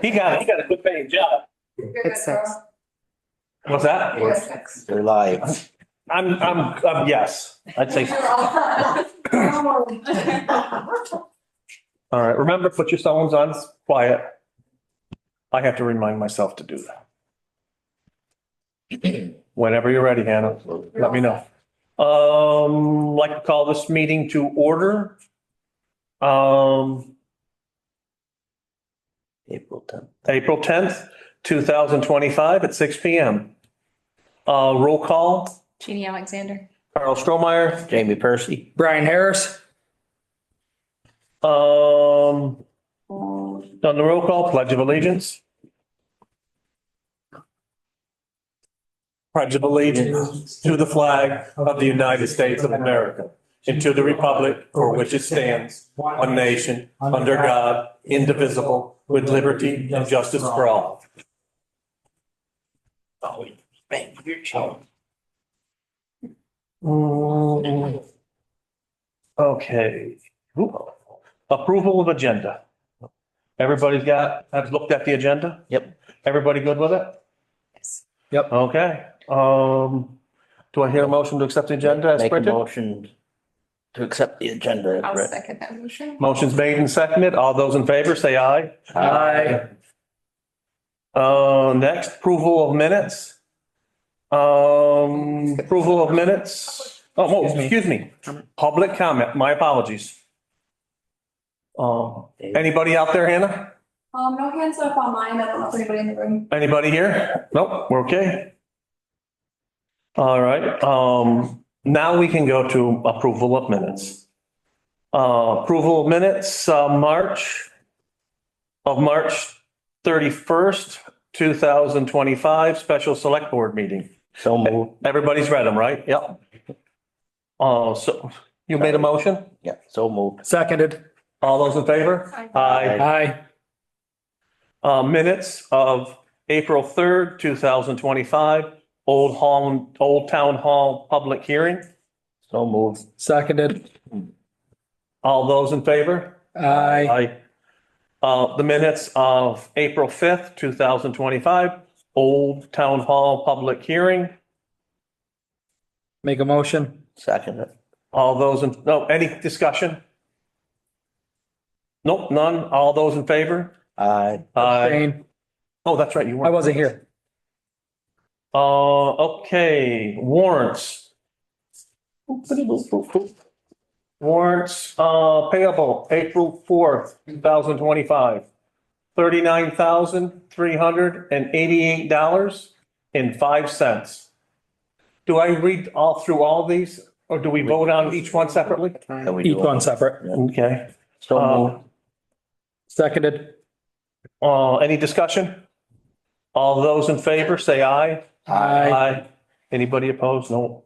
He got a good paying job. It's 6. What's that? They're live. I'm yes, I'd say. All right, remember, put your phones on quiet. I have to remind myself to do that. Whenever you're ready, Hannah, let me know. Like to call this meeting to order. April 10th, 2025 at 6 p.m. Roll call, Jeannie Alexander. Carl Strohmeyer. Jamie Percy. Brian Harris. On the roll call, Pledge of Allegiance. Pledge of allegiance to the flag of the United States of America and to the republic for which it stands, one nation, under God, indivisible, with liberty and justice for all. Okay. Approval of agenda. Everybody's have looked at the agenda? Yep. Everybody good with it? Yes. Yep. Okay. Do I hear a motion to accept the agenda as Make a printed? motion to accept the agenda as I'll read. second that motion. Motion's made and seconded. All those in favor say aye. Aye. Next, approval of minutes. Approval of minutes. Oh, excuse me. Public comment. My apologies. Anybody out there, Hannah? No hands up on mine. I don't know if anybody in the room. Anybody here? Nope, we're okay. All right, now we can go to approval of minutes. Approval of minutes, March 31st, 2025, special select board meeting. So moved. Everybody's read them, right? Yep. So you made a motion? Yeah, so moved. Seconded. All those in favor? Aye. Minutes of April 3rd, 2025, Old Town Hall public hearing. So moved. Seconded. All those in favor? Aye. The minutes of April 5th, 2025, Old Town Hall public hearing. Make a motion. Second. All those any discussion? Nope, none. All those in favor? Aye. Abstain. Oh, that's right, you I weren't. wasn't here. Okay, warrants. Warrants, payable April 4th, 2025. $39,388.05. Do I read through all these or do we vote on each one separately? Can we Each do one it? separate. Okay. So moved. Seconded. Any discussion? All those in favor, say aye. Aye. Anybody opposed? No.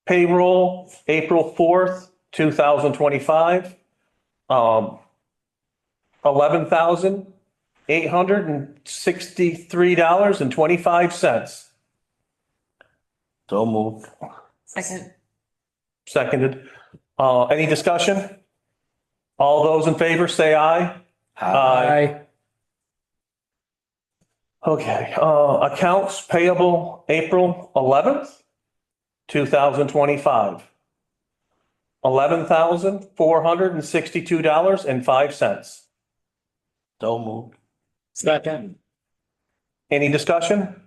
Payroll, April 4th, 2025. $11,863.25. So moved. Second. Seconded. Any discussion? All those in favor, say aye. Aye. Okay, accounts payable April 11th, 2025. $11,462.05. So moved. Second. Any discussion?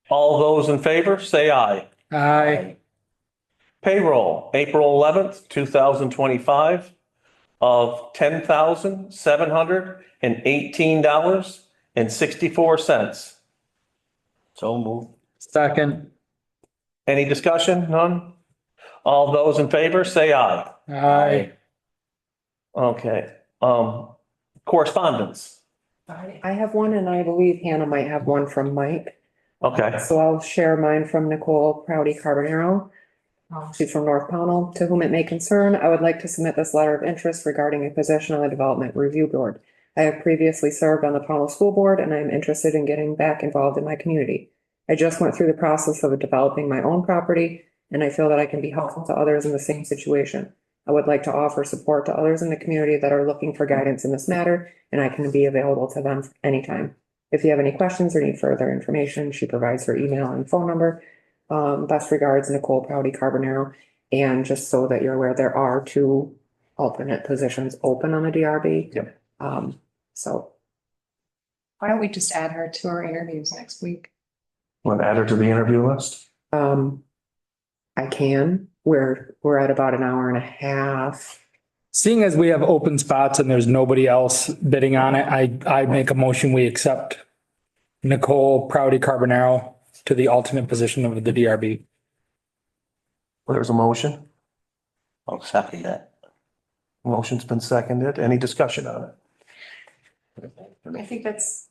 All those in favor, say aye. Aye. Payroll, April 11th, 2025 of $10,718.64. So moved. Second. Any discussion? None? All those in favor, say aye. Aye. Okay, correspondence. I have one and I believe Hannah might have one from Mike. Okay, So I'll share mine from Nicole Proudy Carbonaro. She's from North Pownell. To whom it may concern, I would like to submit this letter of interest regarding a position on the Development Review Board. I have previously served on the Pownell School Board and I am interested in getting back involved in my community. I just went through the process of developing my own property and I feel that I can be helpful to others in the same situation. I would like to offer support to others in the community that are looking for guidance in this matter, and I can be available to them anytime. If you have any questions or need further information, she provides her email and phone number. Best regards, Nicole Proudy Carbonaro. And just so that you're aware, there are two alternate positions open on the DRB. Yep. So, Why don't we just add her to our interviews next week? Want to add her to the interview list? I can, we're at about an hour and a half. Seeing as we have open spots and there's nobody else bidding on it, I make a motion, we accept Nicole Proudy Carbonaro to the alternate position of the DRB. There's a motion. I'll second that. Motion's been seconded. Any discussion on it? I think that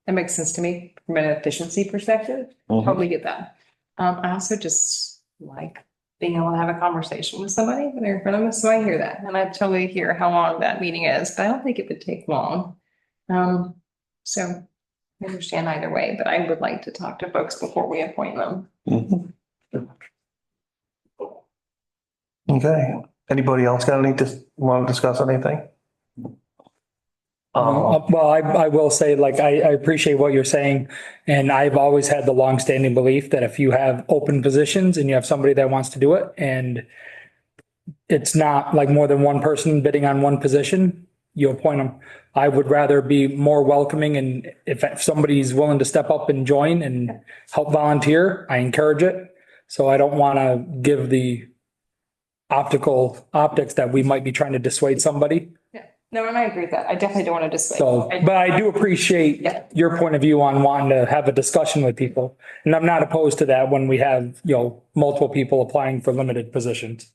makes sense to me from an efficiency perspective. Mhm. Totally get that. I also just like being able to have a conversation with somebody when they're in front of us, so I hear that, and I totally hear how long that meeting is, but I don't think it would take long. So I understand either way, but I would like to talk to folks before we appoint them. Mhm. Okay. Anybody else got want to discuss anything? Well, I will say, like, I appreciate what you're saying. And I've always had the longstanding belief that if you have open positions and you have somebody that wants to do it, and it's not like more than one person bidding on one position, you appoint them. I would rather be more welcoming, and if somebody's willing to step up and join and help volunteer, I encourage it. So I don't want to give the optics that we might be trying to dissuade somebody. No, and I agree with that. I definitely don't want to dissuade. So, but I do appreciate Yeah. your point of view on wanting to have a discussion with people. And I'm not opposed to that when we have, multiple people applying for limited positions.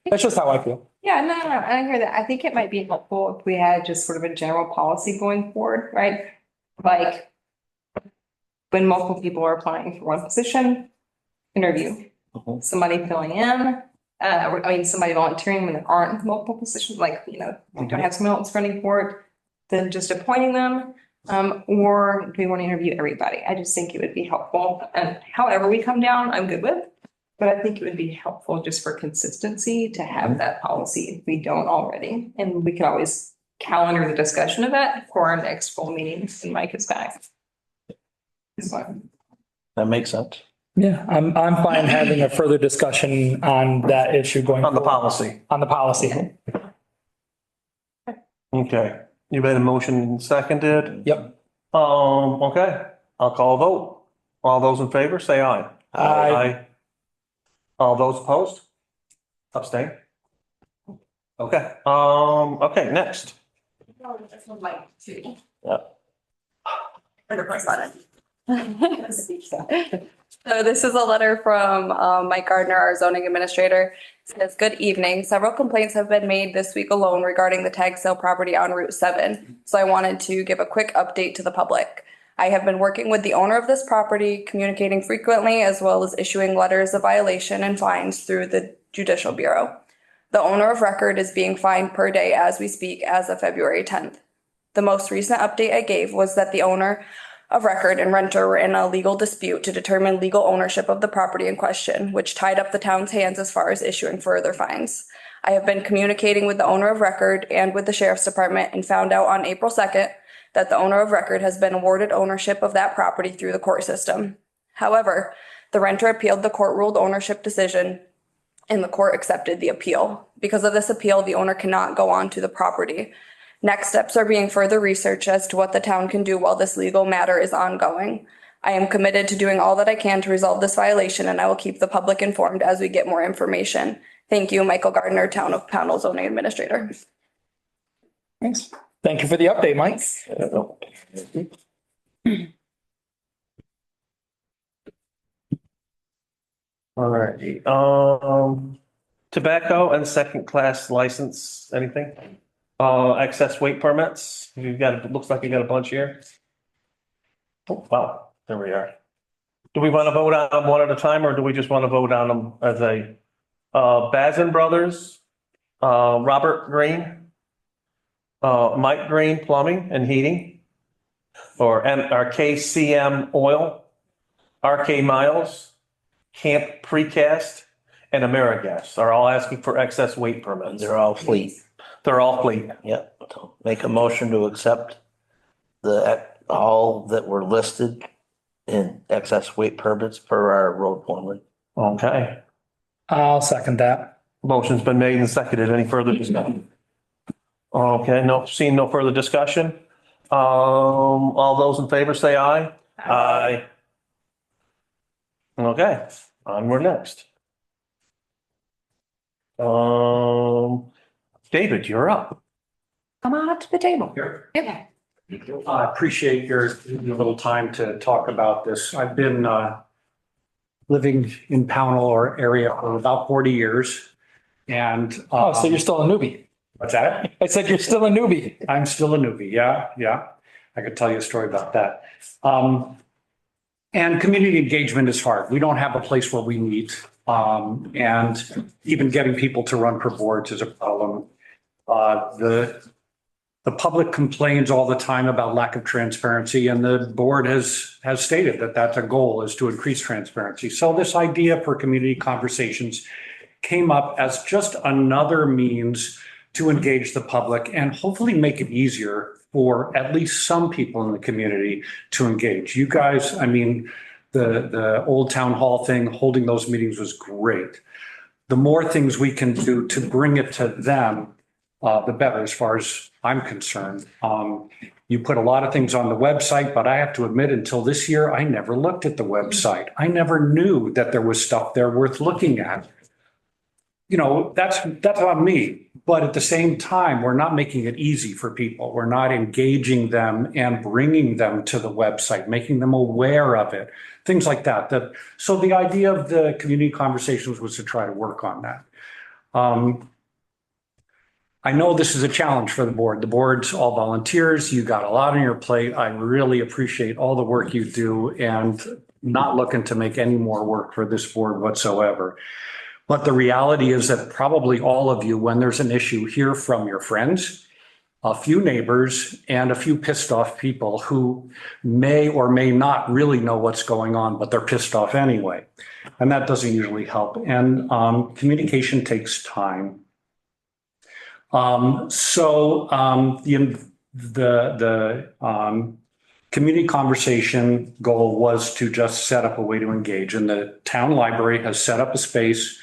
That's just how I feel. Yeah, no, I hear that. I think it might be helpful if we had just sort of a general policy going forward, right? Like when multiple people are applying for one position, interview, Mhm. somebody filling in, somebody volunteering when there aren't multiple positions, like, we don't have someone else running for it, then just appointing them. Or do we want to interview everybody? I just think it would be helpful. And however we come down, I'm good with. But I think it would be helpful just for consistency to have that policy if we don't already. And we can always calendar the discussion of that for our next full meeting when Mike is back. That makes sense. Yeah, I'm fine having a further discussion on that issue going On the forward. policy. On the policy. Okay. You made a motion seconded? Yep. Okay. I'll call a vote. All those in favor, say aye. Aye. All those opposed? Abstain? Okay, okay, next. So this is a letter from Mike Gardner, our zoning administrator. It says, "Good evening. Several complaints have been made this week alone regarding the tag sale property on Route 7. So I wanted to give a quick update to the public. I have been working with the owner of this property, communicating frequently, as well as issuing letters of violation and fines through the Judicial Bureau. The owner of record is being fined per day as we speak as of February 10th. The most recent update I gave was that the owner of record and renter were in a legal dispute to determine legal ownership of the property in question, which tied up the town's hands as far as issuing further fines. I have been communicating with the owner of record and with the sheriff's department and found out on April 2nd that the owner of record has been awarded ownership of that property through the court system. However, the renter appealed the court-ruled ownership decision and the court accepted the appeal. Because of this appeal, the owner cannot go on to the property. Next steps are being further researched as to what the town can do while this legal matter is ongoing. I am committed to doing all that I can to resolve this violation, and I will keep the public informed as we get more information. Thank you, Michael Gardner, Town of Pownell Zoning Administrator." Thanks. Thank you for the update, Mike. All right, tobacco and second-class license, anything? Excess weight permits, you've got, it looks like you got a bunch here. Oh, wow, there we are. Do we want to vote on them one at a time, or do we just want to vote on them as a, Bazin Brothers, Robert Green, Mike Green Plumbing and Heating, or KCM Oil, RK Miles, Camp Precast, and AmeriGas are all asking for excess weight And permits. they're all fleet. They're all fleet. Yep. So make a motion to accept all that were listed in excess weight permits per our road foreman. Okay. I'll second that. Motion's been made and seconded. Any further discussion? Okay, no, seeing no further discussion. All those in favor say aye. Aye. Okay, onward next. David, you're up. Come on up to the table. Here. Yeah. I appreciate your little time to talk about this. I've been living in Pownell or area for about 40 years. And Oh, so you're still a newbie. what's that? I said you're still a newbie. I'm still a newbie. Yeah. I could tell you a story about that. And community engagement is hard. We don't have a place where we meet. And even getting people to run for boards is a problem. The public complains all the time about lack of transparency, and the board has stated that that's a goal, is to increase transparency. So this idea for community conversations came up as just another means to engage the public and hopefully make it easier for at least some people in the community to engage. You guys, I mean, the old town hall thing, holding those meetings was great. The more things we can do to bring it to them, the better, as far as I'm concerned. You put a lot of things on the website, but I have to admit, until this year, I never looked at the website. I never knew that there was stuff there worth looking at. You know, that's on me. But at the same time, we're not making it easy for people. We're not engaging them and bringing them to the website, making them aware of it, things like that. So the idea of the community conversations was to try to work on that. I know this is a challenge for the board. The board's all volunteers. You got a lot on your plate. I really appreciate all the work you do and not looking to make any more work for this board whatsoever. But the reality is that probably all of you, when there's an issue, hear from your friends, a few neighbors, and a few pissed off people who may or may not really know what's going on, but they're pissed off anyway. And that doesn't usually help. And communication takes time. The community conversation goal was to just set up a way to engage. And the town library has set up a space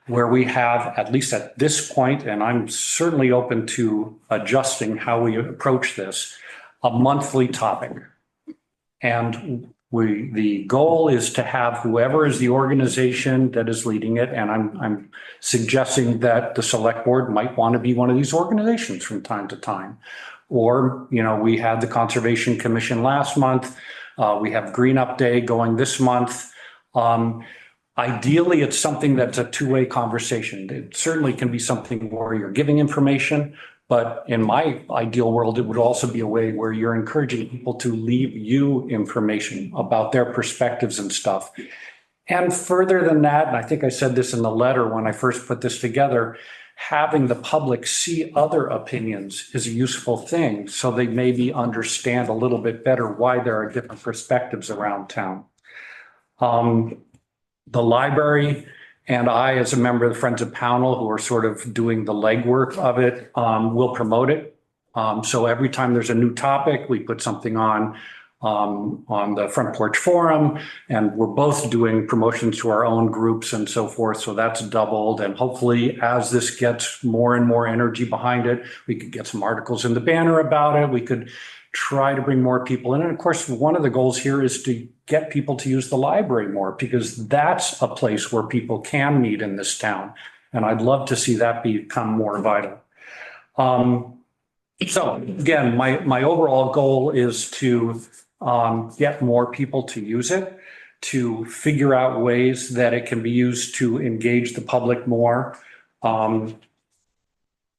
where we have, at least at this point, and I'm certainly open to adjusting how we approach this, a monthly topic. And the goal is to have whoever is the organization that is leading it, and I'm suggesting that the select board might want to be one of these organizations from time to time. Or, you know, we had the Conservation Commission last month. We have Green Up Day going this month. Ideally, it's something that's a two-way conversation. It certainly can be something where you're giving information, but in my ideal world, it would also be a way where you're encouraging people to leave you information about their perspectives and stuff. And further than that, and I think I said this in the letter when I first put this together, having the public see other opinions is a useful thing, so they maybe understand a little bit better why there are different perspectives around town. The library and I, as a member of the Friends of Pownell, who are sort of doing the legwork of it, will promote it. So every time there's a new topic, we put something on the Front Porch Forum, and we're both doing promotions to our own groups and so forth. So that's doubled. And hopefully, as this gets more and more energy behind it, we could get some articles in the Banner about it. We could try to bring more people in. And of course, one of the goals here is to get people to use the library more, because that's a place where people can meet in this town. And I'd love to see that become more vital. So again, my overall goal is to get more people to use it, to figure out ways that it can be used to engage the public more.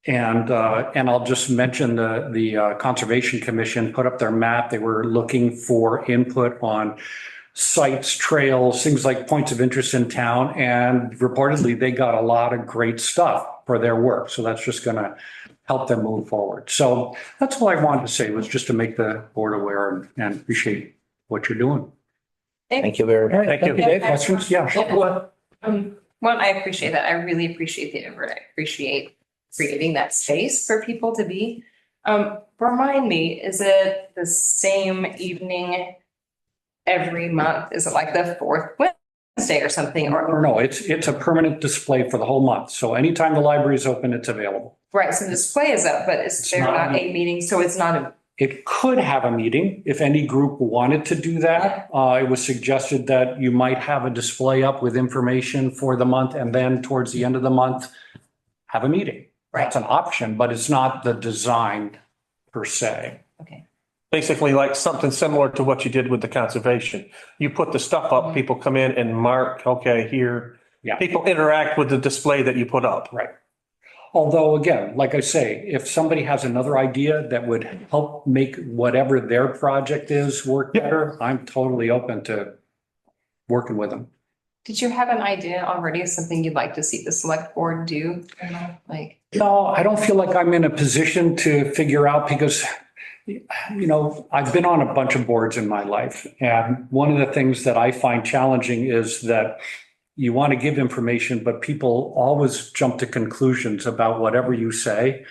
And I'll just mention the Conservation Commission put up their map. They were looking for input on sites, trails, things like points of interest in town. And reportedly, they got a lot of great stuff for their work. So that's just going to help them move forward. So that's all I wanted to say, was just to make the board aware and appreciate what you're doing. Thank you very much. Thank you. Dave. Questions? Yeah. Yeah. Well, I appreciate that. I really appreciate the effort. I appreciate creating that space for people to be. Remind me, is it the same evening every month? Is it like the fourth Wednesday or something? Or no, it's a permanent display for the whole month. So anytime the library is open, it's available. Right, so the display is up, but is It's there not- not a meeting? So it's not a, It could have a meeting if any group wanted to do that. It was suggested that you might have a display up with information for the month and then towards the end of the month, have a meeting. That's an option, but it's not the design per se. okay. Basically like something similar to what you did with the conservation. You put the stuff up, people come in and mark, okay, here. Yeah. People interact with the display that you put up. Right. Although, again, like I say, if somebody has another idea that would help make whatever their project is work Yeah. better, I'm totally open to working with them. Did you have an idea already of something you'd like to see the select board do? Like, No, I don't feel like I'm in a position to figure out because, I've been on a bunch of boards in my life. And one of the things that I find challenging is that you want to give information, but people always jump to conclusions about whatever you say.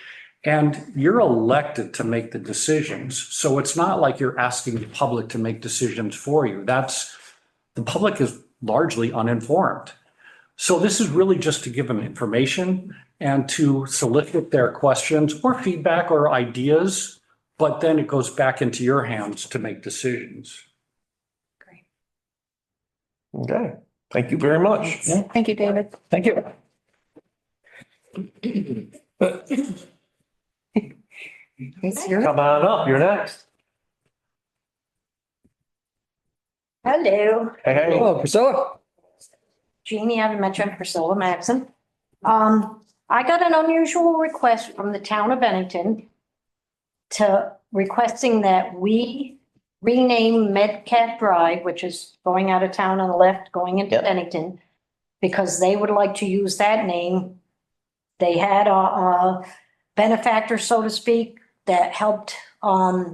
And you're elected to make the decisions. So it's not like you're asking the public to make decisions for you. The public is largely uninformed. So this is really just to give them information and to solicit their questions or feedback or ideas, but then it goes back into your hands to make decisions. great. Okay, thank you very much. Thank you, David. Thank you. Come on up, you're next. Hello, Hey, hey. Hello, Priscilla. Jeannie, I haven't met you, Priscilla Maxon. I got an unusual request from the town of Bennington to requesting that we rename Metcalf Drive, which is going out of town on the left, going into Yep. Bennington, because they would like to use that name. They had a benefactor, so to speak, that helped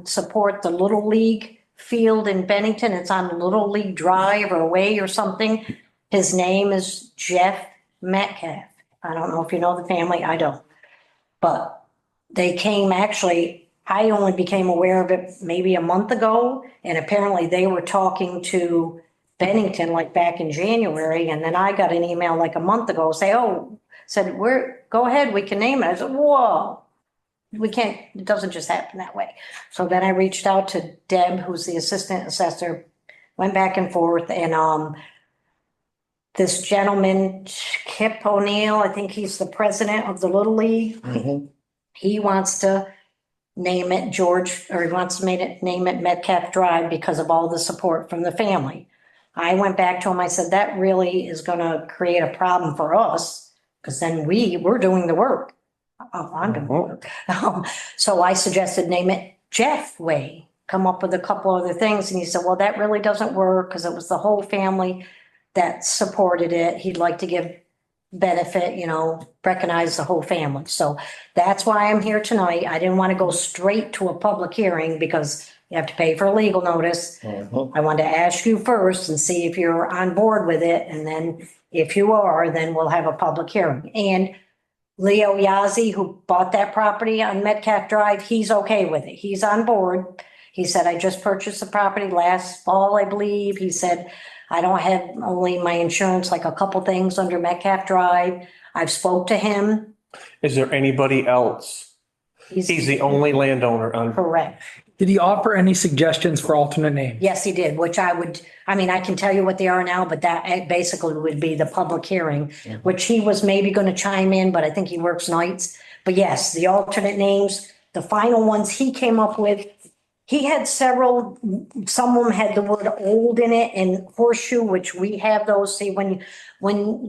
support the Little League field in Bennington. It's on Little League Drive or Way or something. His name is Jeff Metcalf. I don't know if you know the family, I don't. But they came, actually, I only became aware of it maybe a month ago, and apparently they were talking to Bennington like back in January, and then I got an email like a month ago said, go ahead, we can name it. I said, whoa, we can't, it doesn't just happen that way. So then I reached out to Deb, who's the assistant assessor, went back and forth, and this gentleman, Kip O'Neill, I think he's the president of the Little League. Mhm. He wants to name it he wants to name it Metcalf Drive because of all the support from the family. I went back to him, I said, that really is gonna create a problem for us, because then we're doing the work. Oh, I'm doing the work. So I suggested name it Jeff Way, come up with a couple other things, and he said, well, that really doesn't work, because it was the whole family that supported it. He'd like to give benefit, recognize the whole family. So that's why I'm here tonight. I didn't want to go straight to a public hearing because you have to pay for a legal notice. Mhm. I wanted to ask you first and see if you're on board with it. And then if you are, then we'll have a public hearing. And Leo Yazzie, who bought that property on Metcalf Drive, he's okay with it. He's on board. He said, I just purchased the property last fall, I believe. He said, I don't have only my insurance, like a couple things under Metcalf Drive. I've spoke to him. Is there anybody else? He's the only landowner on. Correct. Did he offer any suggestions for alternate names? Yes, he did, which I can tell you what they are now, but that basically would be the public hearing, which he was maybe going to chime in, but I think he works nights. But yes, the alternate names, the final ones he came up with, he had several, some of them had the word old in it and horseshoe, which we have those. See, when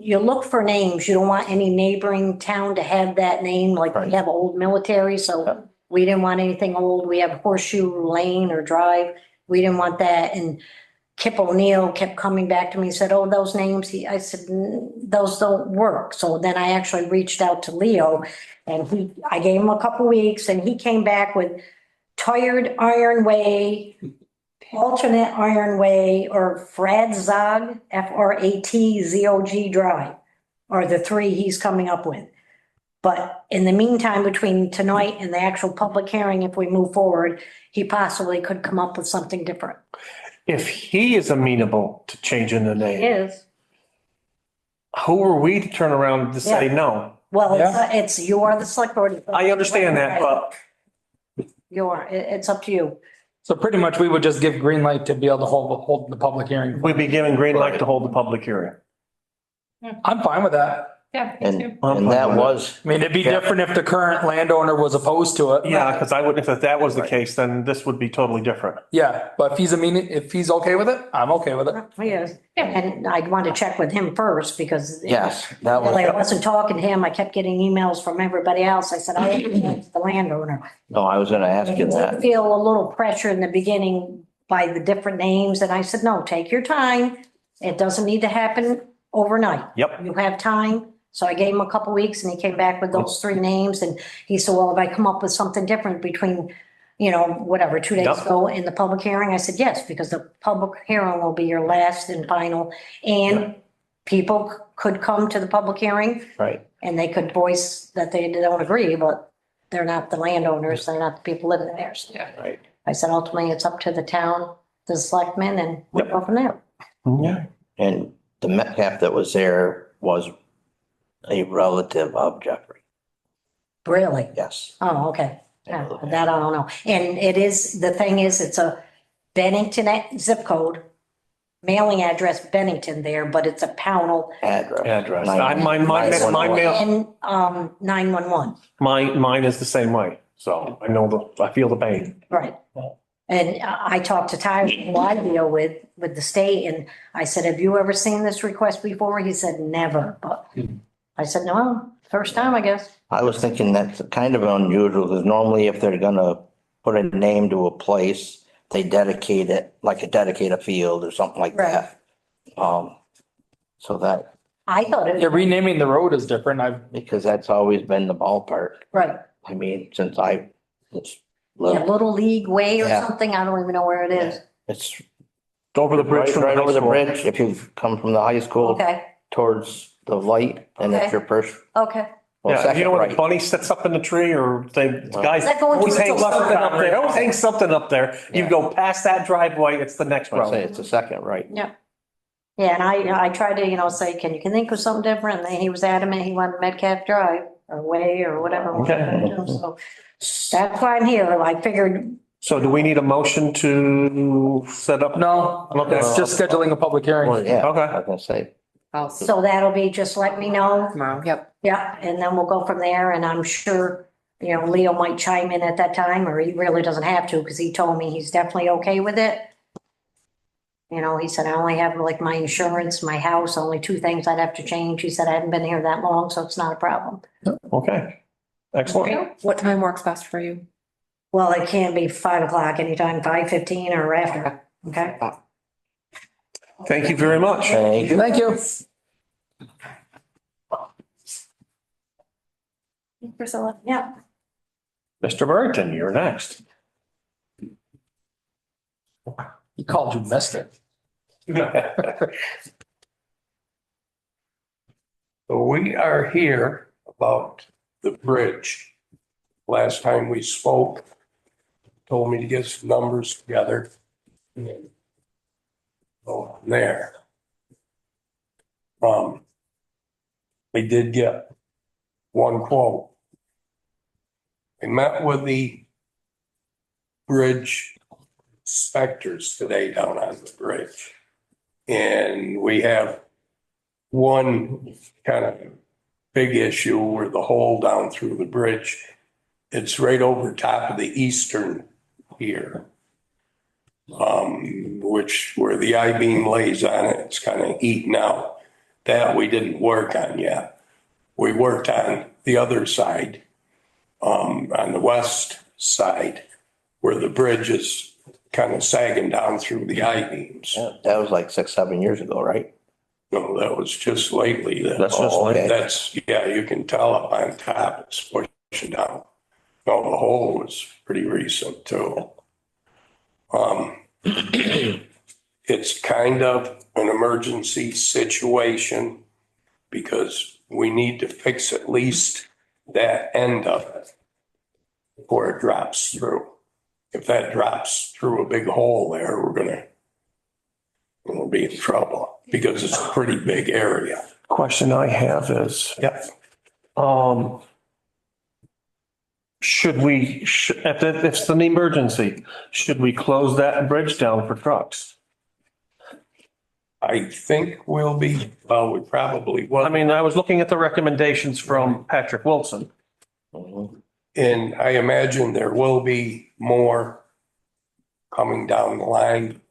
you look for names, you don't want any neighboring town to have that name, like we have old military, so we didn't want anything old. We have horseshoe lane or drive. We didn't want that. And Kip O'Neill kept coming back to me and said, oh, those names, I said, those don't work. So then I actually reached out to Leo and I gave him a couple weeks and he came back with Tired Iron Way, Alternate Iron Way, or Fradzog, Fratzog Drive. are the three he's coming up with. But in the meantime, between tonight and the actual public hearing, if we move forward, he possibly could come up with something different. If he is amenable to changing the It name, is. who are we to turn around to say Yeah. no? Well, Yeah. it's, you are the select board. I understand that, but You are, it's up to you. So pretty much we would just give green light to be able to hold the public hearing. we'd be given green light to hold the public hearing. I'm fine with that. Yeah, me And, too. and that was, I mean, it'd be different if the current landowner was opposed to it. Yeah, because I wouldn't, if that was the case, then this would be totally different. Yeah, but if he's okay with it, I'm okay with it. He is. Yeah. And I'd want to check with him first because. yes, that Really, I was, wasn't talking to him. I kept getting emails from everybody else. I said, I am the landowner. no, I was gonna ask you I that. feel a little pressure in the beginning by the different names. And I said, no, take your time. It doesn't need to happen overnight. Yep. You have time. So I gave him a couple weeks and he came back with those three names. And he said, well, if I come up with something different between, whatever, 2 days Yep. ago in the public hearing, I said, yes, because the public hearing will be your last and final. And people could come to the public hearing Right. and they could voice that they don't agree, but they're not the landowners, they're not the people living there. So Right. I said, ultimately, it's up to the town, the selectmen, and we'll go from there. Yeah. And the Metcalf that was there was a relative of Jeffrey. Really? Yes. Oh, okay. Yeah, that I don't know. And it is, the thing is, it's a Bennington zip code, mailing address Bennington there, but it's a Pownell Address. Mine mail, and 911. mine is the same way. So I feel the pain. Right. And I talked to Tyler, who I deal with the state, and I said, have you ever seen this request before? He said, never, but I said, no, first time, I guess. I was thinking that's kind of unusual because normally if they're gonna put a name to a place, they dedicate it, like dedicate a field or something like that. So that, I thought Yeah, it, renaming the road is different. because that's always been the ballpark. right, I mean, since I was yeah, little, Little League Way or Yeah. something, I don't even know where it is. it's Over the bridge right, from the right high over the school. bridge. If you come from the high school Okay, towards the light, and it's Okay. your first, okay. well, Yeah, you second know when the right. bunny sits up in the tree or the guys Is that going always to hang the- something up there, always hang something up there. You Yeah. go past that driveway, it's the next I say road. it's a second right. Yeah. Yeah, and I tried to, say, can you think of something different? And he was adamant, he wanted Metcalf Drive or Way or whatever. Okay. So that's why I'm here. I figured, So do we need a motion to set up? No, Okay. it's just scheduling a public hearing. Well, yeah, Okay. I was gonna say, so that'll be, just let me know. Tomorrow, yep. Yeah, and then we'll go from there, and I'm sure, Leo might chime in at that time, or he really doesn't have to, because he told me he's definitely okay with it. He said, I only have like my insurance, my house, only two things I'd have to change. He said, I haven't been here that long, so it's not a problem. Okay. Excellent. What time works best for you? Well, it can be 5 o'clock anytime, 5:15 or after, okay? Thank you very much. thank you. Thank you. Priscilla. Yeah. Mr. Burrington, you're next. He called you mister. So we are here about the bridge. Last time we spoke, told me to get some numbers together. And then go from there. We did get one quote. I met with the bridge inspectors today down on the bridge. And we have one kind of big issue where the hole down through the bridge, it's right over top of the eastern pier. Which where the I-beam lays on it, it's kind of eaten out. That we didn't work on yet. We worked on the other side, on the west side, where the bridge is kind of sagging down through the I-beams. Yeah, that was like 6, 7 years ago, right? No, that was just lately. That's just lately. That's, yeah, you can tell up on top, it's pushing down. No, the hole was pretty recent too. It's kind of an emergency situation because we need to fix at least that end of it before it drops through. If that drops through a big hole there, we'll be in trouble because it's a pretty big area. Question I have is, Yeah. if it's an emergency, should we close that bridge down for trucks? I think we probably will. I mean, I was looking at the recommendations from Patrick Wilson. And I imagine there will be more coming down the line.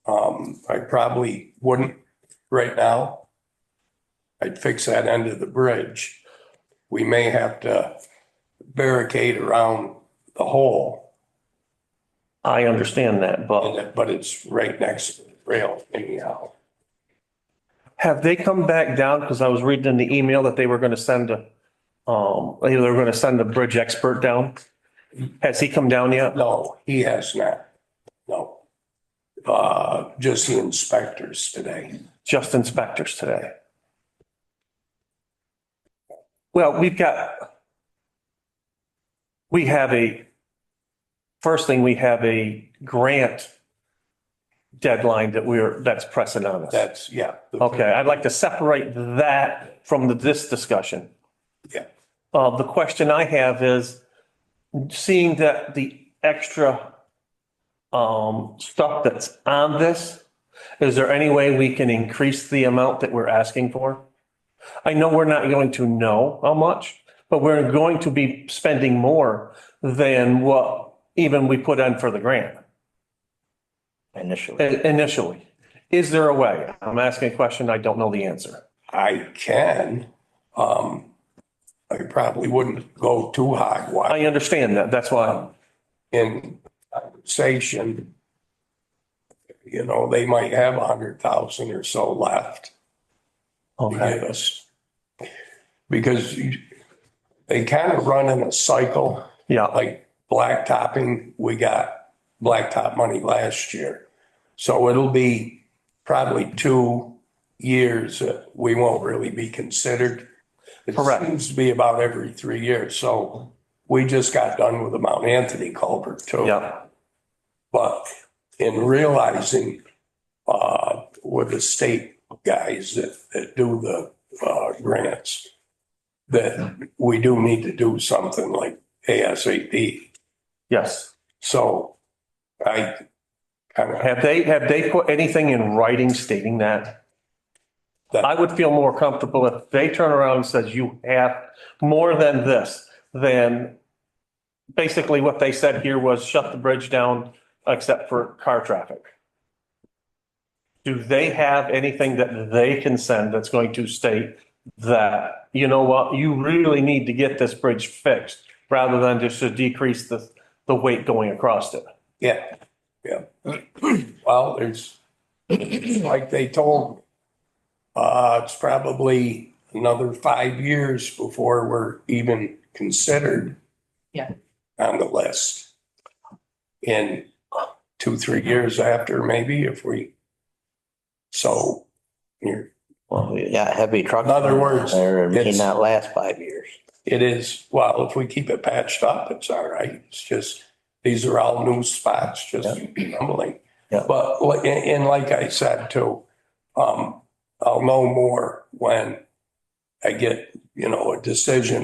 I probably wouldn't right now. I'd fix that end of the bridge. We may have to barricade around the hole, I understand that, but it's right next to the rail anyhow. have they come back down? Because I was reading in the email that they were going to send a bridge expert down. Has he come down yet? No, he has not. No. Just the inspectors today. Just inspectors today. Well, we have a grant deadline that's pressing on us. That's, yeah. Okay, I'd like to separate that from this discussion. Yeah. The question I have is, seeing that the extra stuff that's on this, is there any way we can increase the amount that we're asking for? I know we're not going to know how much, but we're going to be spending more than what even we put in for the grant initially. Is there a way? I'm asking a question. I don't know the answer. I can. I probably wouldn't go too high. I understand that. That's why. In conversation, they might have 100,000 or so left to give Okay. us. Because they kind of run in a cycle, Yeah. like blacktopping. We got blacktop money last year. So it'll be probably 2 years that we won't really be considered. It Correct. seems to be about every 3 years. So we just got done with the Mount Anthony culvert too. Yeah. But in realizing with the state guys that do the grants, that we do need to do something like ASAP. Yes. So I kind of Have they put anything in writing stating that? I would feel more comfortable if they turn around and says you have more than this, then basically what they said here was shut the bridge down except for car traffic. Do they have anything that they can send that's going to state that, you know what, you really need to get this bridge fixed rather than just to decrease the weight going across it? Yeah, yeah. Well, there's, like they told me, it's probably another 5 years before we're even considered on the list. In 2-3 years after, maybe so you're. Well, we got heavy trucks. In other words, There may it's- not last 5 years. It is, well, if we keep it patched up, it's all right. It's just, these are all new spots, just crumbling. Yeah. But and like I said too, I'll know more when I get, a decision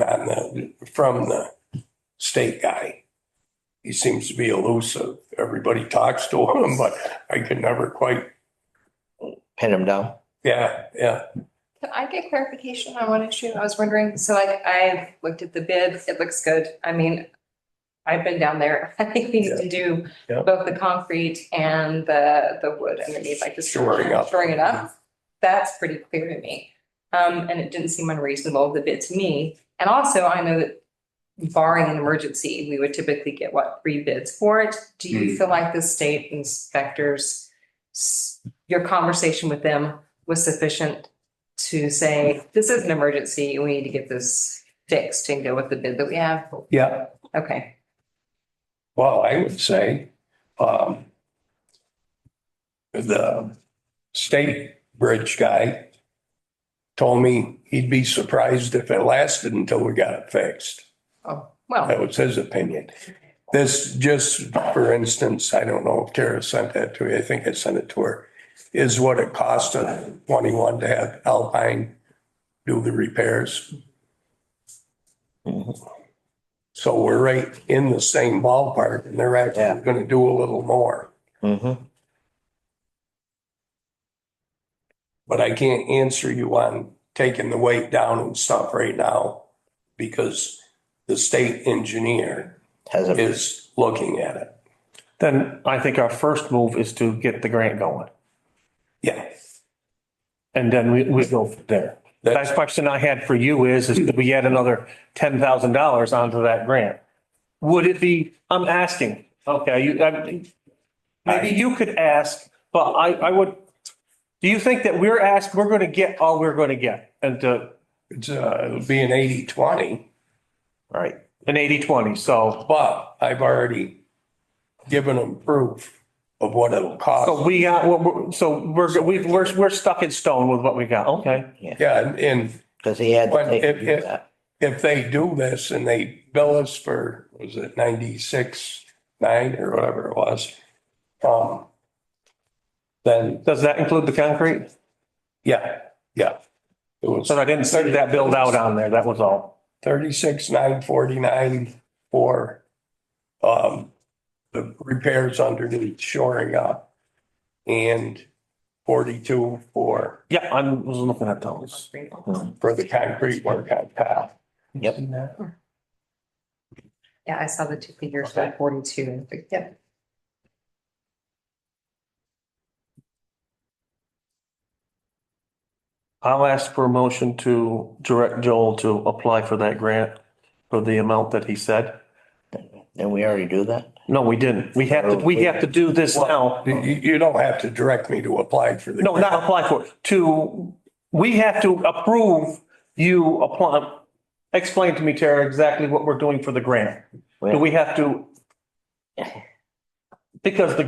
from the state guy. He seems to be elusive. Everybody talks to him, but I could never quite, Pin them down. yeah. Can I get clarification on one issue? I was wondering, so like I've looked at the bid, it looks good. I mean, I've been down there. I think we need to do Yeah. both the concrete and the wood underneath, like the Shoring up. shoring it up. That's pretty clear to me. And it didn't seem unreasonable, the bid to me. And also I know that barring an emergency, we would typically get 3 bids for it. Do you feel like the state inspectors, your conversation with them was sufficient to say, this is an emergency, we need to get this fixed and go with the bid that we have? Yeah. Okay. Well, I would say, the state bridge guy told me he'd be surprised if it lasted until we got it fixed. Oh, well, That was his opinion. This, just for instance, I don't know if Tara sent that to you. I think I sent it to her. Is what it cost us 21 to have Alpine do the repairs. So we're right in the same ballpark, and they're Yeah. actually going to do a little more. Mm-hmm. But I can't answer you on taking the weight down and stuff right now because the state engineer Has a, is looking at it. Then I think our first move is to get the grant going. Yeah. And then we go from there. That question I had for you is could we add another $10,000 onto that grant? Would it be, I'm asking, okay, maybe you could ask, but I would, do you think that we're going to get all we're going to get? And It'll be an 80-20, right. an 80-20, so. but I've already given them proof of what it'll cost. So we got, so we're stuck in stone with what we got, okay. Yeah, and Because he had to But take that. if they do this and they bill us for, was it 96.9 or whatever it was? Then, Does that include the concrete? yeah. It was So I didn't see that build out on there, that was all. 36,949 for, the repairs underneath shoring up and 42 for Yeah, I was looking at those. the concrete work on top. Yep. yeah, I saw the two figures for 42. Yep. I'll ask for a motion to direct Joel to apply for that grant for the amount that he said. Didn't we already do that? No, we didn't. We have to do this now. You don't have to direct me to apply for the. No, not apply for it. We have to approve you apply. Explain to me, Tara, exactly what we're doing for the grant. Do we have to? Because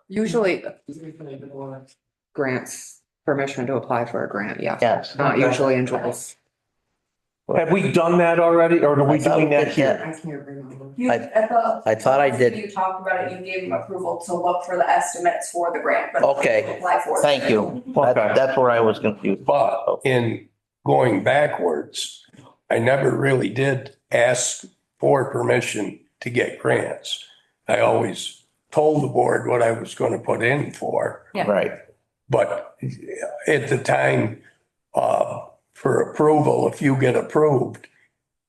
Usually grants permission to apply for a grant, yeah. Yes. Not usually in Joel's. have we done that already or are we I thought doing we that did here? I can't remember. You, I- at the. I thought I did. You talked about it, you gave him approval to look for the estimates for the grant, but. Okay. Apply for it. Thank you. Okay. That's where I was confused. But in going backwards, I never really did ask for permission to get grants. I always told the board what I was going to put in for. Yeah. Right. But at the time, for approval, if you get approved,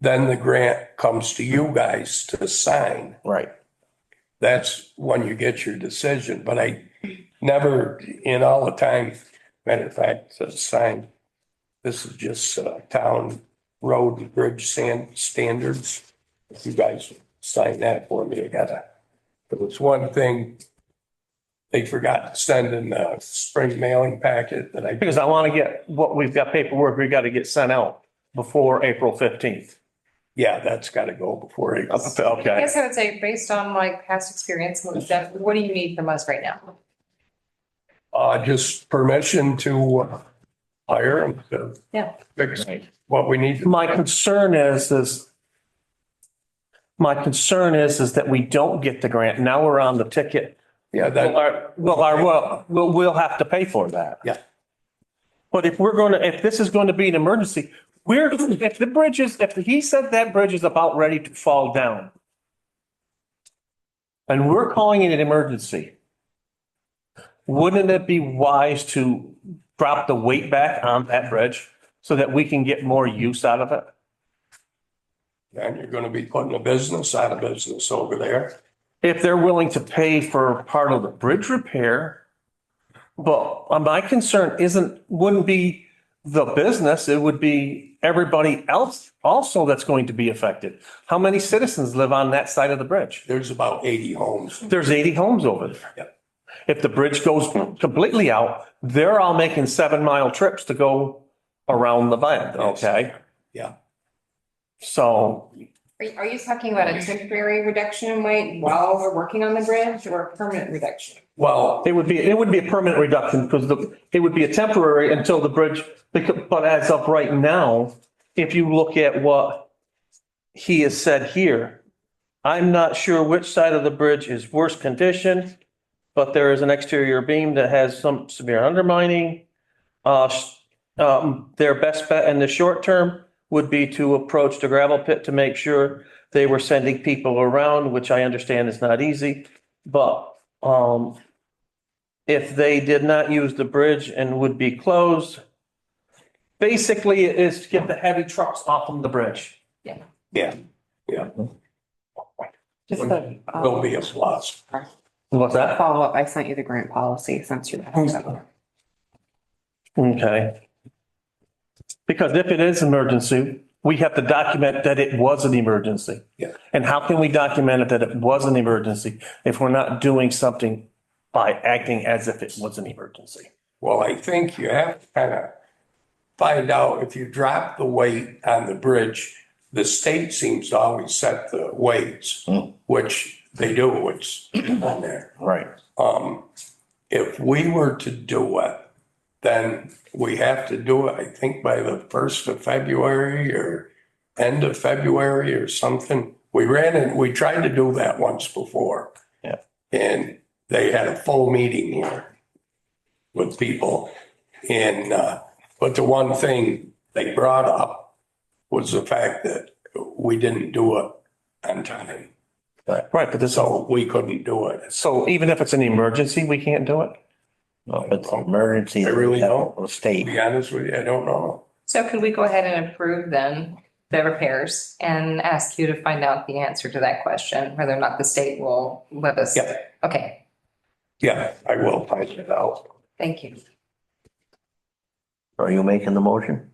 then the grant comes to you guys to sign. Right. That's when you get your decision. But I never, in all the time, matter of fact, sign. This is just town road and bridge standards. If you guys sign that for me, there was one thing they forgot to send in the spring mailing packet that I. Because I want to get what we've got paperwork, we got to get sent out before April 15th. Yeah, that's got to go before April. I Okay. guess I would say, based on like past experience, what do you need from us right now? Just permission to hire them to Yeah. fix what we need. My concern is that we don't get the grant. Now we're on the ticket. Yeah, that, We'll have to pay for that. Yeah. But if this is going to be an emergency, if he said that bridge is about ready to fall down and we're calling it an emergency, wouldn't it be wise to drop the weight back on that bridge so that we can get more use out of it? and you're going to be putting a business out of business over there. If they're willing to pay for part of the bridge repair. But my concern wouldn't be the business, it would be everybody else also that's going to be affected. How many citizens live on that side of the bridge? There's about 80 homes. There's 80 homes over there. Yep. If the bridge goes completely out, they're all making 7-mile trips to go around the bend, okay? Yeah. So Are you talking about a temporary reduction in weight while we're working on the bridge or a permanent reduction? Well, It would be a permanent reduction because it would be a temporary until the bridge, but as of right now, if you look at what he has said here, I'm not sure which side of the bridge is worse condition, but there is an exterior beam that has some severe undermining. Their best bet in the short term would be to approach the gravel pit to make sure they were sending people around, which I understand is not easy. But, if they did not use the bridge and would be closed, basically it is to get the heavy trucks off from the bridge. yeah, Just a, will be a plus. What's that? follow up, I sent you the grant policy since you. Okay. Because if it is emergency, we have to document that it was an emergency. Yeah. And how can we document it that it was an emergency if we're not doing something by acting as if it was an emergency? Well, I think you have to kind of find out if you drop the weight on the bridge, the state seems to always set the weights, which they do, it's on there. Right. If we were to do it, then we have to do it, I think, by the 1st of February or end of February or something. We tried to do that once before. Yeah. And they had a full meeting here with people. And, but the one thing they brought up was the fact that we didn't do it on time. Right, but this, So we couldn't do it. so even if it's an emergency, we can't do it? No, if it's an emergency. I really don't. The To state. be honest with you, I don't know. So could we go ahead and approve then the repairs and ask you to find out the answer to that question, whether or not the state will let us? Yeah. Okay, Yeah, I will find it out. thank you. Are you making the motion?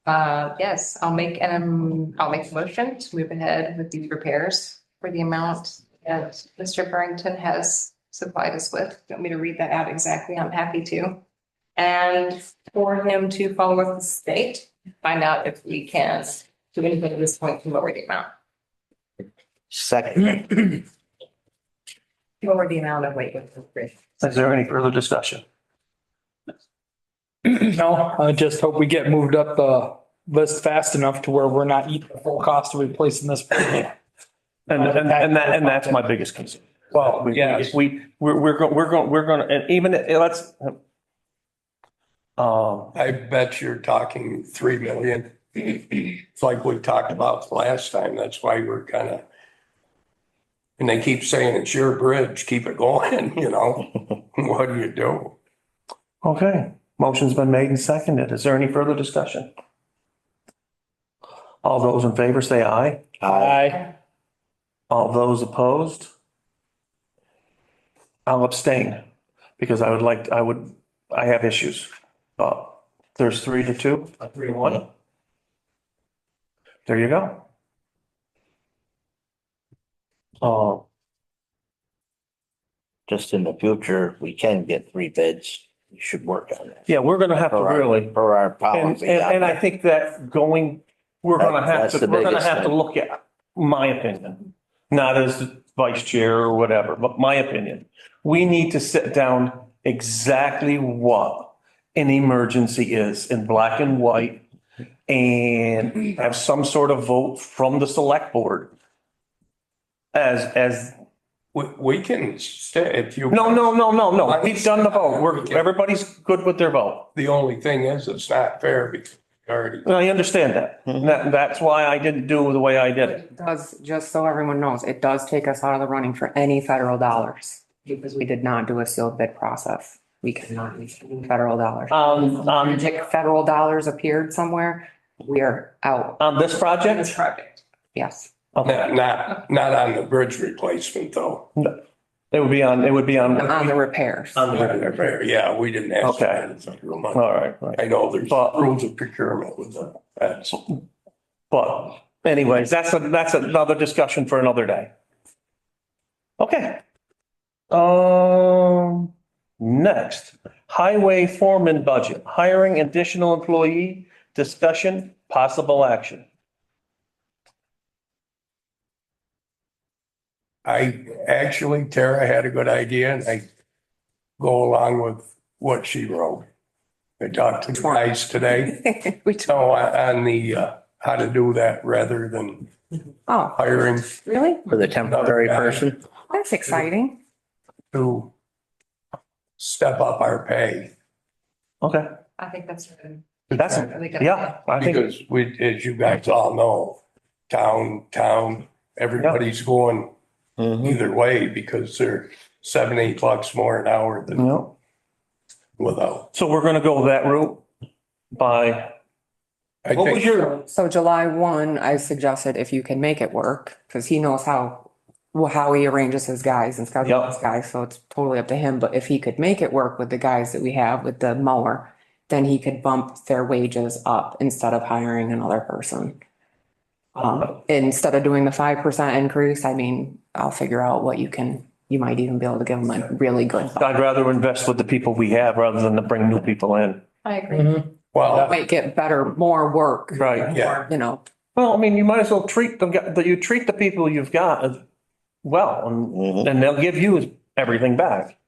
Yes, I'll make the motion to move ahead with these repairs for the amount that Mr. Burrington has supplied us with. Want me to read that out exactly? I'm happy to. And for him to follow up with the state, find out if we can do anything at this point to lower the amount. Second. Lower the amount of weight with the bridge. Is there any further discussion? No, I just hope we get moved up the list fast enough to where we're not eating the full cost of replacing this. bridge. And that's my biggest concern. Well, yes. We're going, and even, let's, I bet you're talking 3 million. It's like we talked about last time. That's why we're kind of, and they keep saying it's your bridge, keep it going, you know? What do you do? okay, motion's been made and seconded. Is there any further discussion? All those in favor say aye. Aye. All those opposed? I'll abstain because I have issues. There's 3-2, 3-1. There you go. Just in the future, we can get 3 bids. We should work on that. Yeah, we're gonna have to really, For our and, policy. and I think that we're gonna have That's to, the we're gonna biggest have to thing. look at, my opinion, not as the vice chair or whatever, but my opinion. We need to sit down exactly what an emergency is in black and white and have some sort of vote from the select board. As, We can stay, if you. no, we've done the vote. Everybody's good with their vote. The only thing is, it's not fair because we already. I understand that. That's why I didn't do the way I did it. It does, just so everyone knows, it does take us out of the running for any federal dollars because we did not do a sealed bid process. We cannot use any federal dollars. If federal dollars appeared somewhere, we are out. On this This project? project. Yes. Okay. Not on the bridge replacement though. It would be on On the repairs. on the repair. Yeah, we didn't ask. Okay. for federal money. All right. I know there's But- rules of procurement with that. But anyways, that's another discussion for another day. Okay. Next, highway foreman budget, hiring additional employee, discussion, possible action. actually, Tara had a good idea and I go along with what she wrote. I talked to the guys today, We so on the, how to do that rather than Oh, hiring really? For the temporary person? That's exciting. to step up our pay. Okay, I think that's good. that's, yeah, I think, Because we, as you guys all know, town, everybody's going Mhm. either way because they're $7-8 more an hour than no. without. So we're gonna go that route by, I what was think, your, So July 1, I suggested if you can make it work, because he knows how he arranges his guys and schedules his guys, so it's totally up to him. But if he could make it work with the guys that we have with the mower, then he could bump their wages up instead of hiring another person. Instead of doing the 5% increase, I mean, I'll figure out what you might even be able to give them a really good. I'd rather invest with the people we have rather than to bring new people in. I agree. well, Might get better, more work. Right. Yeah. You know, Well, I mean, you might as well treat them, you treat the people you've got as well, and they'll give you everything back.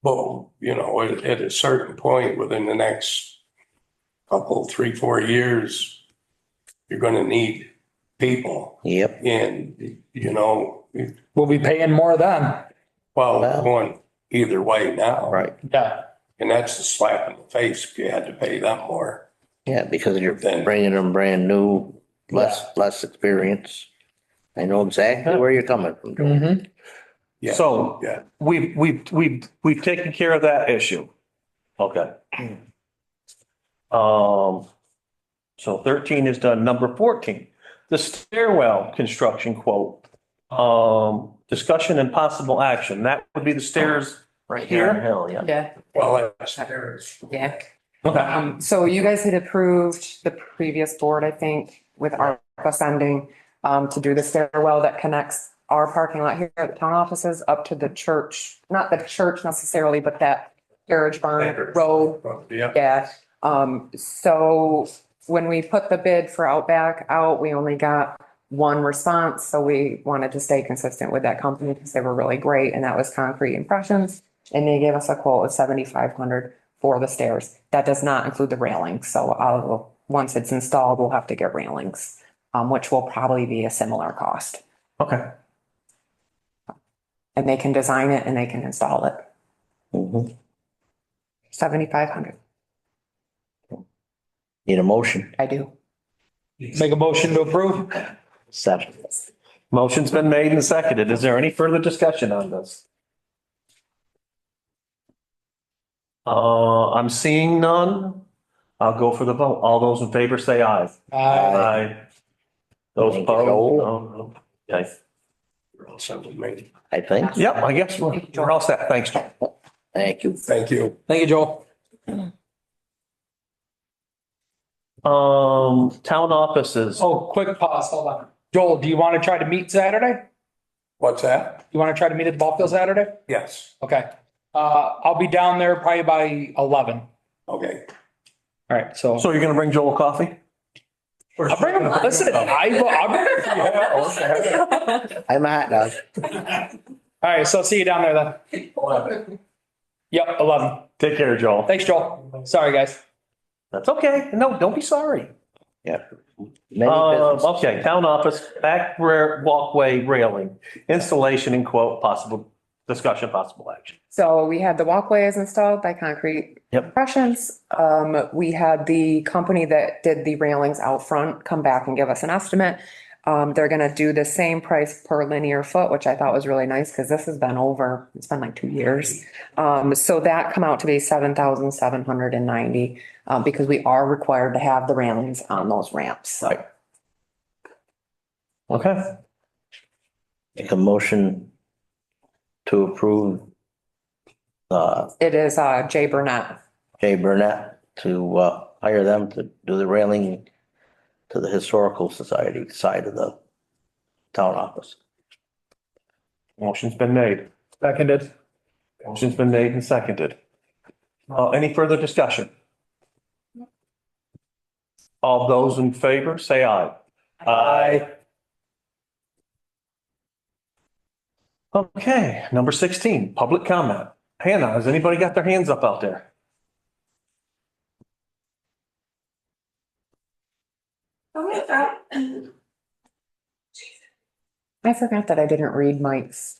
but, you know, at a certain point within the next couple, 3-4 years, you're gonna need people. Yep. And, you know, We'll be paying more then. well, Well. going either way now. Right. Yeah. And that's a slap in the face if you had to pay them more. Yeah, because you're bringing them brand new, less experience. I know exactly where you're coming from, Joe. Mm-hmm. Yeah. So Yeah. we've taken care of that issue. Okay. So 13 is done. Number 14, the stairwell construction quote. Discussion and possible action. That would be the stairs Right here on the here. hill, yeah. yeah, Well, that's, yeah. Okay. So you guys had approved the previous board, I think, with ARPA funding, to do the stairwell that connects our parking lot here at the town offices up to the church, not the church necessarily, but that carriage barn road. yeah. Yeah, so when we put the bid for Outback out, we only got one response, so we wanted to stay consistent with that company because they were really great, and that was Concrete Impressions. And they gave us a quote of 7,500 for the stairs. That does not include the railings, so once it's installed, we'll have to get railings, which will probably be a similar cost. Okay. And they can design it and they can install it. Mhm. 7,500, Need a motion? I do. Make a motion to approve? Second. Motion's been made and seconded. Is there any further discussion on this? I'm seeing none. I'll go for the vote. All those in favor say aye. Aye. Those Thank you, opposed? Joel. No. Okay. You're all set with me. I think. Yep, I guess we're all set. Thanks, John. Thank you. Thank you. Thank you, Joel. Town offices. Oh, quick pause, hold on. Joel, do you want to try to meet Saturday? What's that? You want to try to meet at the ball field Saturday? Yes. Okay. I'll be down there probably by 11. Okay. All right, so. So you're gonna bring Joel coffee? I'll bring him, listen, I'll bring him. I'm a hot dog. All right, so see you down there then. Yep, 11. Take care, Joel. Thanks, Joel. Sorry, guys. That's okay. No, don't be sorry. Yeah. Many businesses. Okay, town office, back rear walkway railing, installation and quote, possible discussion, possible action. So we had the walkways installed by Concrete Yep. Impressions. We had the company that did the railings out front come back and give us an estimate. They're gonna do the same price per linear foot, which I thought was really nice because this has been it's been like 2 years. So that come out to be 7,790, because we are required to have the railings on those ramps. Right. Okay. Make a motion to approve It is, Jay Burnett. Jay Burnett to hire them to do the railing to the Historical Society side of the town office. Motion's been made. Seconded. Motion's been made and seconded. Any further discussion? All those in favor, say aye. Aye. Okay, number 16, public comment. Hannah, has anybody got their hands up out there? I forgot that I didn't read Mike's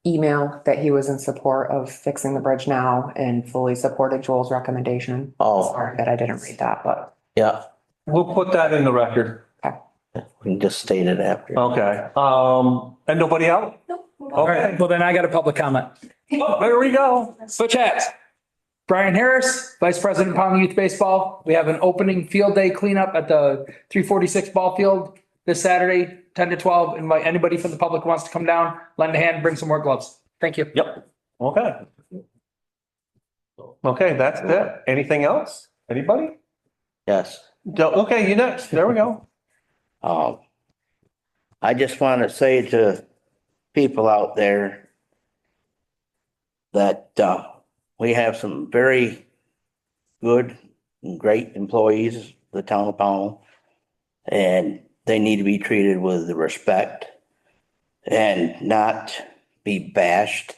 email that he was in support of fixing the bridge now and fully supported Joel's recommendation. Oh, Sorry that I didn't read that, but yeah, We'll put that in the record. we can just state it after. Okay, and nobody else? All right, well then I got a public comment. Oh, there we go. So chat. Brian Harris, Vice President Pownell Youth Baseball. We have an opening field day cleanup at the 346 ball field this Saturday, 10 to 12. Invite anybody from the public who wants to come down, lend a hand, bring some more gloves. Thank you. Yep, okay. Okay, that's it. Anything else? Anybody? Yes. Okay, you next. There we go. I just want to say to people out there that, we have some very good and great employees, the town of Pownell, and they need to be treated with respect and not be bashed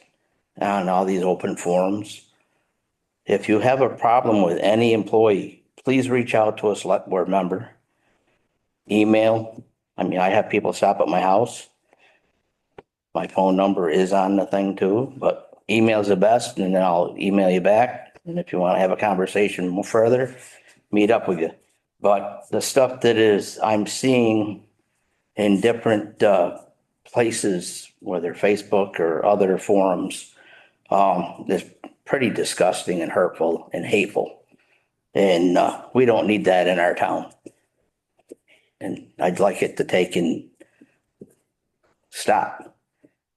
on all these open forums. If you have a problem with any employee, please reach out to a select board member. Email. I mean, I have people stop at my house. My phone number is on the thing too, but email's the best, and then I'll email you back. And if you want to have a conversation more further, meet up with you. But the stuff that I'm seeing in different places, whether Facebook or other forums, is pretty disgusting and hurtful and hateful. And we don't need that in our town. And I'd like it to take and stop.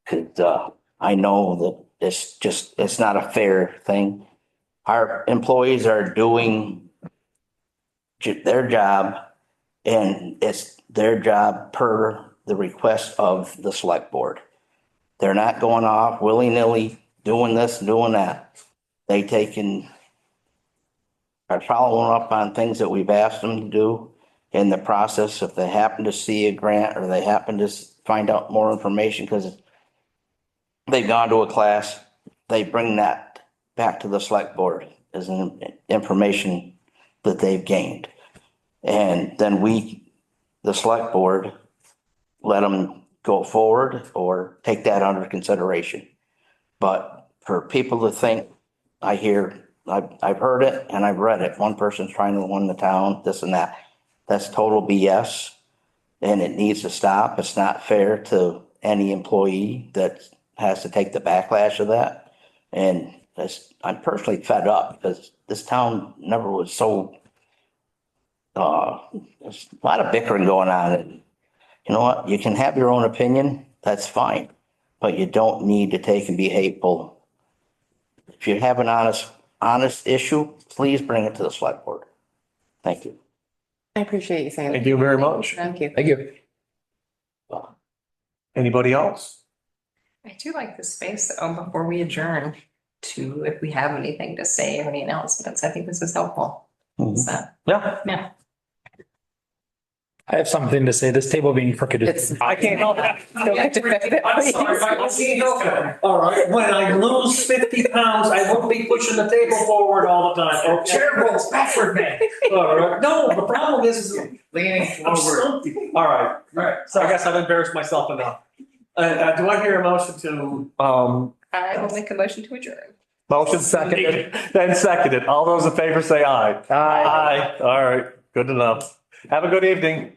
Because I know that it's not a fair thing. Our employees are doing their job, and it's their job per the request of the select board. They're not going off willy-nilly doing this, doing that. They are following up on things that we've asked them to do in the process. If they happen to see a grant or they happen to find out more information because they've gone to a class, they bring that back to the select board as an information that they've gained. And then the select board, let them go forward or take that under consideration. But for people to think, I've heard it and I've read it. One person's trying to win the town, this and that. That's total BS, and it needs to stop. It's not fair to any employee that has to take the backlash of that. And I'm personally fed up because this town never was so, there's a lot of bickering going on. And you know what? You can have your own opinion. That's fine. But you don't need to take and be hateful. If you have an honest issue, please bring it to the select board. Thank you. I appreciate you saying. Thank you very much. Thank you. Thank you. Anybody else? I do like the space though, before we adjourn, to if we have anything to say or any announcements. I think this is helpful. Mhm. So, Yeah. yeah. I have something to say. This table being crooked It's. is. I can't help that. Don't get to fix it, I'm please. sorry, I can't help it. All right, when I lose 50 pounds, I won't be pushing the table forward all the time. Okay? Chair rolls backward, man. All right. No, the problem is Leaning I'm stumpy. All right. So I guess I've embarrassed myself enough. Do I hear a motion to, I will make a motion to adjourn. motion seconded, then seconded. All those in favor say aye. Aye. Aye. All right, good enough. Have a good evening.